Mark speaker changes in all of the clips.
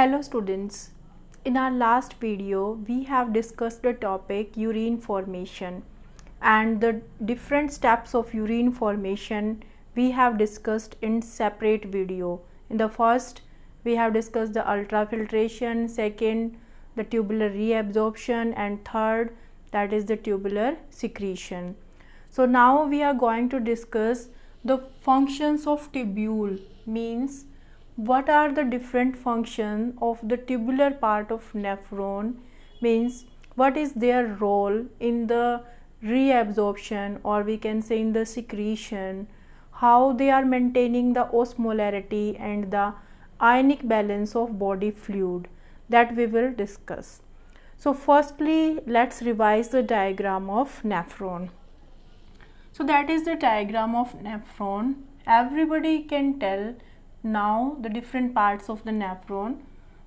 Speaker 1: Hello students, in our last video we have discussed the topic urine formation and the different steps of urine formation we have discussed in separate video. In the first we have discussed the ultrafiltration, second the tubular reabsorption, and third that is the tubular secretion. So now we are going to discuss the functions of tubule, means what are the different functions of the tubular part of nephron, means what is their role in the reabsorption or we can say in the secretion, how they are maintaining the osmolarity and the ionic balance of body fluid, that we will discuss. So firstly let's revise the diagram of nephron. So that is the diagram of nephron. Everybody can tell now the different parts of the nephron.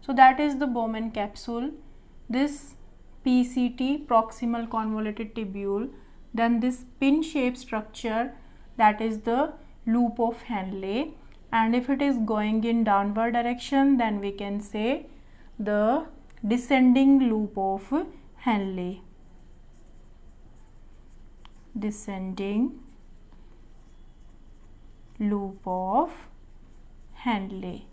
Speaker 1: So that is the Bowman capsule, this PCT, proximal convoluted tubule, then this pin shaped structure, that is the loop of Henle, and if it is going in downward direction then we can say the descending loop of Henle, descending loop of Henle,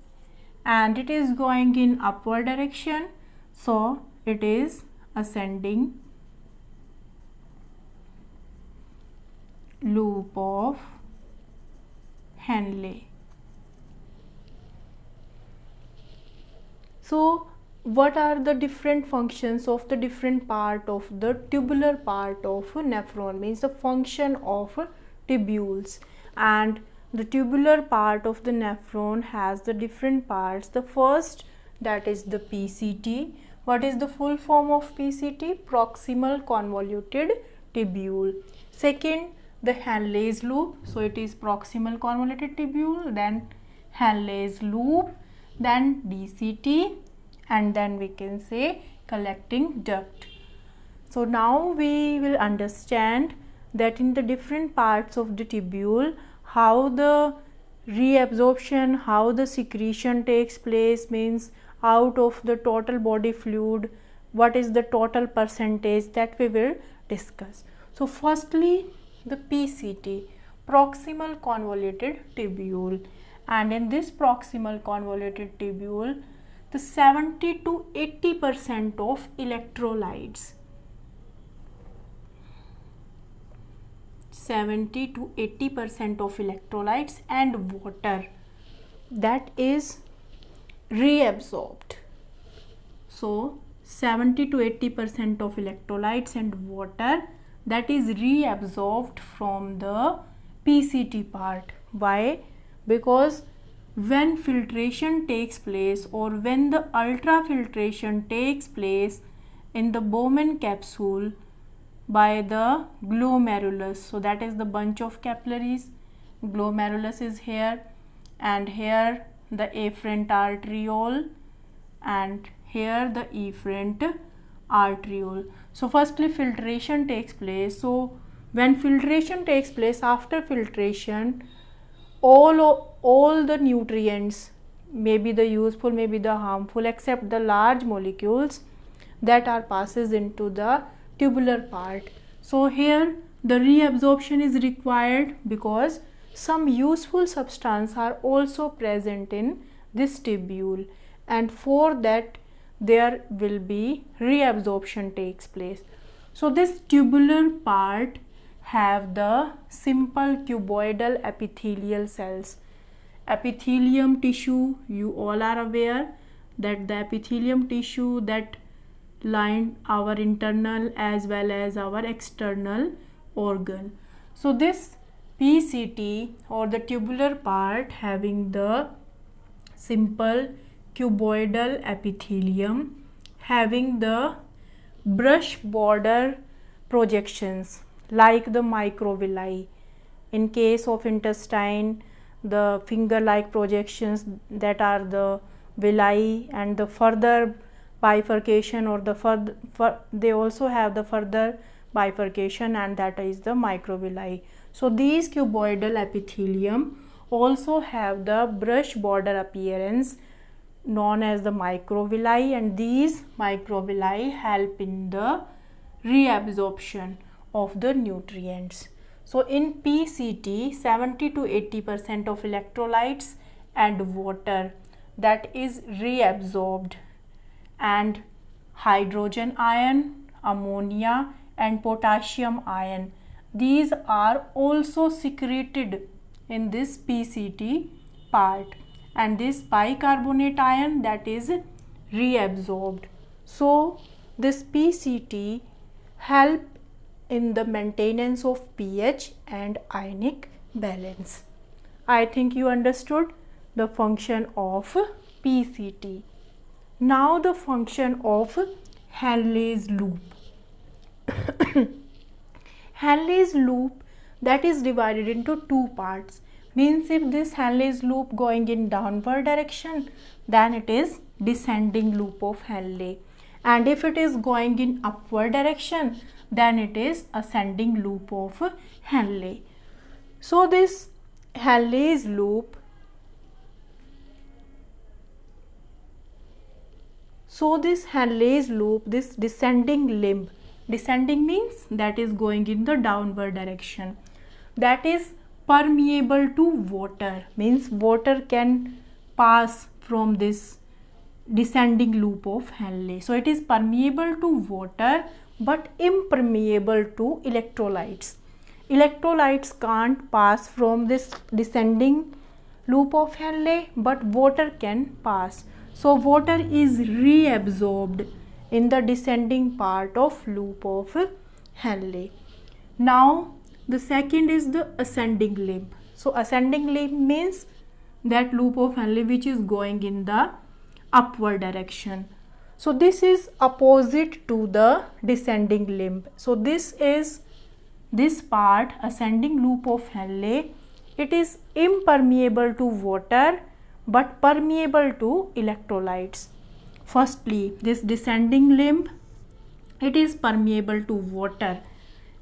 Speaker 1: and it is going in upward direction, so it is ascending loop of Henle. So what are the different functions of the different part of the tubular part of nephron, means the function of tubules, and the tubular part of the nephron has the different parts. The first, that is the PCT. What is the full form of PCT? Proximal convoluted tubule. Second, the Henle's loop, so it is proximal convoluted tubule, then Henle's loop, then DCT, and then we can say collecting duct. So now we will understand that in the different parts of the tubule how the reabsorption, how the secretion takes place, means out of the total body fluid what is the total percentage, that we will discuss. So firstly the PCT, proximal convoluted tubule, and in this proximal convoluted tubule the 70 to 80% of electrolytes, 70 to 80% of electrolytes and water, that is reabsorbed. So 70 to 80% of electrolytes and water, that is reabsorbed from the PCT part. Why? Because when filtration takes place or when the ultrafiltration takes place in the Bowman capsule by the glomerulus, so that is the bunch of capillaries, glomerulus is here, and here the afferent arteriole, and here the efferent arteriole. So firstly filtration takes place. So when filtration takes place, after filtration all the nutrients, maybe the useful, maybe the harmful, except the large molecules, that are passes into the tubular part. So here the reabsorption is required because some useful substance are also present in this tubule, and for that there will be reabsorption takes place. So this tubular part have the simple cuboidal epithelial cells. Epithelium tissue, you all are aware that the epithelium tissue that line our internal as well as our external organ. So this PCT or the tubular part having the simple cuboidal epithelium, having the brush border projections like the microvilli. In case of intestine, the finger like projections, that are the villi, and the further bifurcation or the they also have the further bifurcation, and that is the microvilli. So these cuboidal epithelium also have the brush border appearance known as the microvilli, and these microvilli help in the reabsorption of the nutrients. So in PCT, 70 to 80% of electrolytes and water that is reabsorbed, and hydrogen ion, ammonia and potassium ion, these are also secreted in this PCT part, and this bicarbonate ion that is reabsorbed. So this PCT help in the maintenance of pH and ionic balance. I think you understood the function of PCT. Now the function of Henle's loop. Henle's loop that is divided into two parts. Means if this Henle's loop going in downward direction, then it is descending loop of Henle, and if it is going in upward direction, then it is ascending loop of Henle. So this Henle's loop, this descending limb, descending means that is going in the downward direction, that is permeable to water, means water can pass from this descending loop of Henle. So it is permeable to water but impermeable to electrolytes. Electrolytes can't pass from this descending loop of Henle, but water can pass. So water is reabsorbed in the descending part of loop of Henle. Now the second is the ascending limb. So ascending limb means that loop of Henle which is going in the upward direction. So this is opposite to the descending limb. So this is this part, ascending loop of Henle. It is impermeable to water but permeable to electrolytes. Firstly, this descending limb, it is permeable to water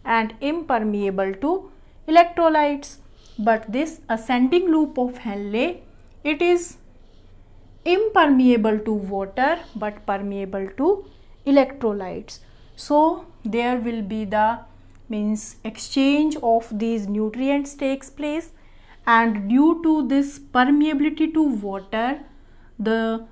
Speaker 1: and impermeable to electrolytes, but this ascending loop of Henle, it is impermeable to water but permeable to electrolytes. So there will be the exchange of these nutrients takes place, and due to this permeability to water, the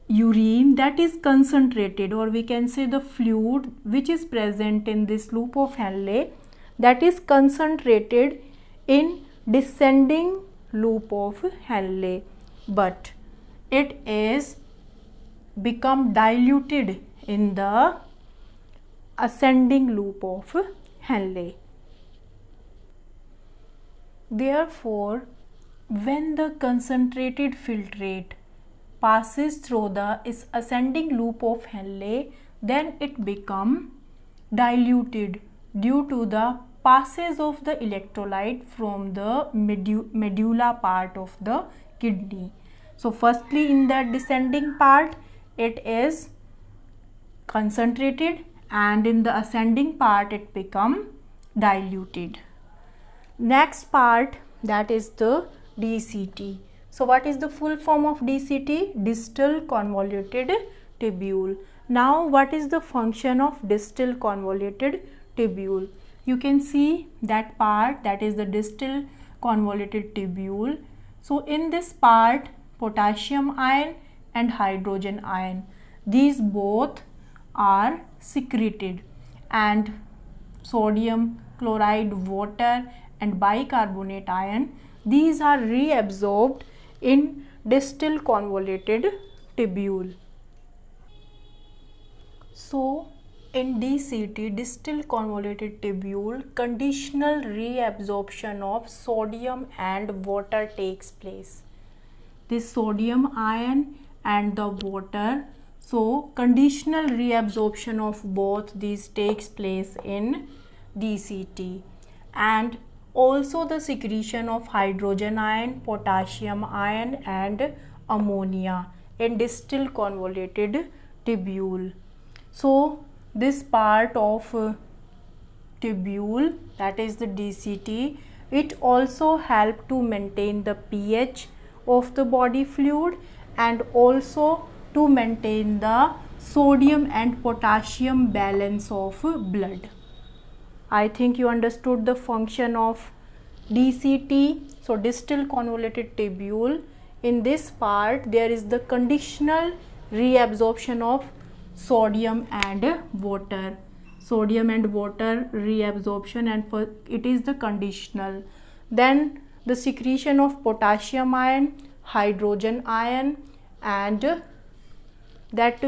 Speaker 1: urine that is concentrated, or we can say the fluid which is present in this loop of Henle, that is concentrated in descending loop of Henle, but it is become diluted in the ascending loop of Henle. Therefore, when the concentrated filtrate passes through the ascending loop of Henle, then it become diluted due to the passage of the electrolyte from the medulla part of the kidney. So firstly, in that descending part it is concentrated, and in the ascending part it become diluted. Next part, that is the DCT. So what is the full form of DCT? Distal convoluted tubule. Now what is the function of distal convoluted tubule? You can see that part, that is the distal convoluted tubule. So in this part, potassium ion and hydrogen ion, these both are secreted, and sodium chloride, water and bicarbonate ion, these are reabsorbed in distal convoluted tubule. So in DCT, distal convoluted tubule, conditional reabsorption of sodium and water takes place. This sodium ion and the water, so conditional reabsorption of both these takes place in DCT, and also the secretion of hydrogen ion, potassium ion and ammonia in distal convoluted tubule. So this part of tubule, that is the DCT, it also help to maintain the pH of the body fluid, and also to maintain the sodium and potassium balance of blood. I think you understood the function of DCT. So distal convoluted tubule, in this part there is the conditional reabsorption of sodium and water. Sodium and water reabsorption, and for it is the conditional. Then the secretion of potassium ion, hydrogen ion, and that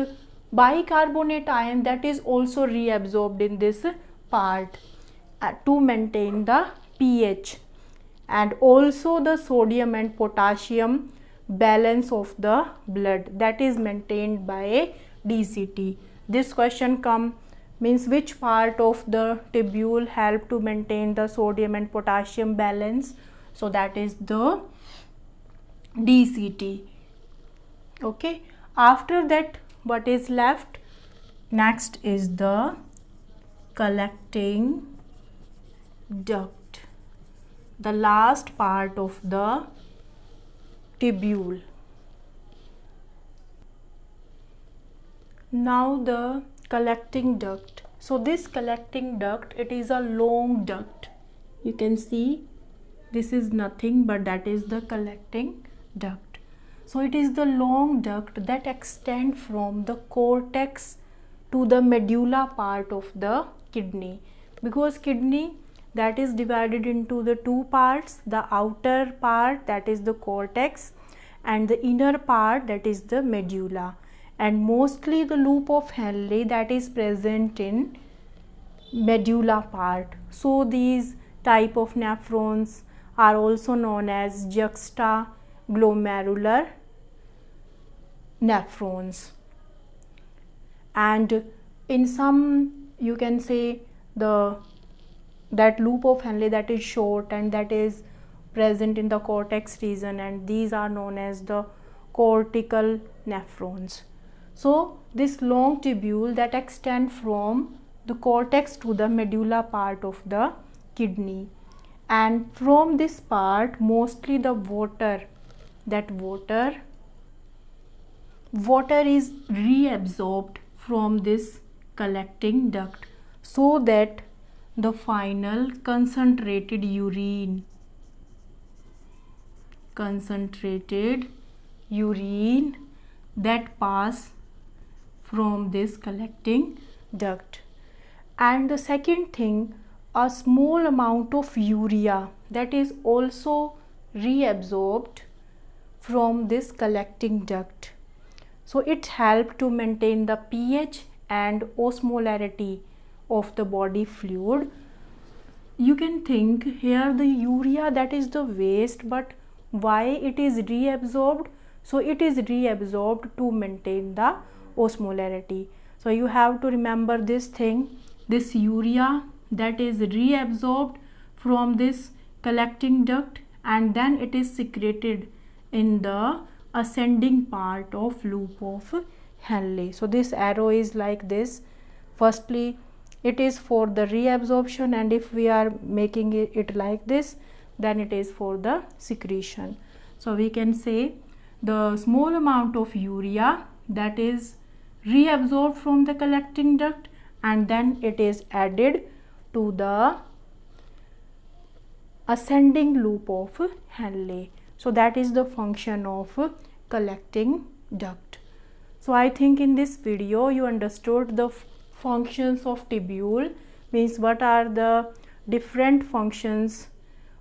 Speaker 1: bicarbonate ion, that is also reabsorbed in this part to maintain the pH, and also the sodium and potassium balance of the blood, that is maintained by DCT. This question means which part of the tubule help to maintain the sodium and potassium balance? So that is the DCT. Okay, after that what is left? Next is the collecting duct, the last part of the tubule. Now the collecting duct. So this collecting duct, it is a long duct. You can see this is nothing but that is the collecting duct. So it is the long duct that extend from the cortex to the medulla part of the kidney, because kidney, that is divided into the two parts, the outer part, that is the cortex, and the inner part, that is the medulla, and mostly the loop of Henle, that is present in medulla part. So these type of nephrons are also known as juxtaglomerular nephrons. And in some, you can say that loop of Henle that is short and that is present in the cortex region, and these are known as the cortical nephrons. So this long tubule that extend from the cortex to the medulla part of the kidney, and from this part mostly the water is reabsorbed from this collecting duct, so that the final concentrated urine that pass from this collecting duct. And the second thing, a small amount of urea that is also reabsorbed from this collecting duct. So it helps to maintain the pH and osmolarity of the body fluid. You can think here the urea, that is the waste, but why it is reabsorbed? So it is reabsorbed to maintain the osmolarity. So you have to remember this thing, this urea that is reabsorbed from this collecting duct, and then it is secreted in the ascending part of loop of Henle. So this arrow is like this. Firstly, it is for the reabsorption, and if we are making it like this, then it is for the secretion. So we can say the small amount of urea that is reabsorbed from the collecting duct, and then it is added to the ascending loop of Henle. So that is the function of collecting duct. So I think in this video you understood the functions of tubule, means what are the different functions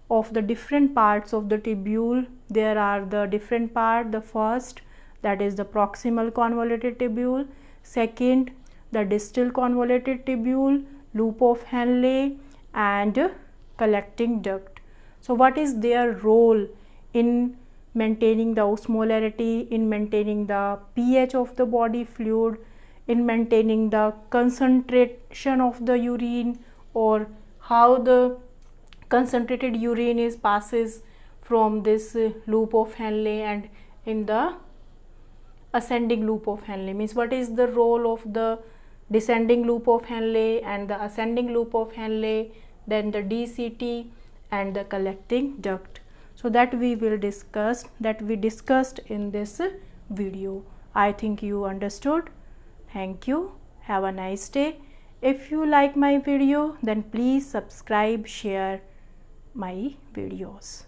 Speaker 1: of the different parts of the tubule. There are the different part. The first, that is the proximal convoluted tubule. Second, the distal convoluted tubule, loop of Henle, and collecting duct. So what is their role in maintaining the osmolarity, in maintaining the pH of the body fluid, in maintaining the concentration of the urine, or how the concentrated urine is passes from this loop of Henle and in the ascending loop of Henle, means what is the role of the descending loop of Henle and the ascending loop of Henle, then the DCT and the collecting duct. So that we will discuss, that we discussed in this video. I think you understood. Thank you. Have a nice day. If you like my video, then please subscribe, share my videos.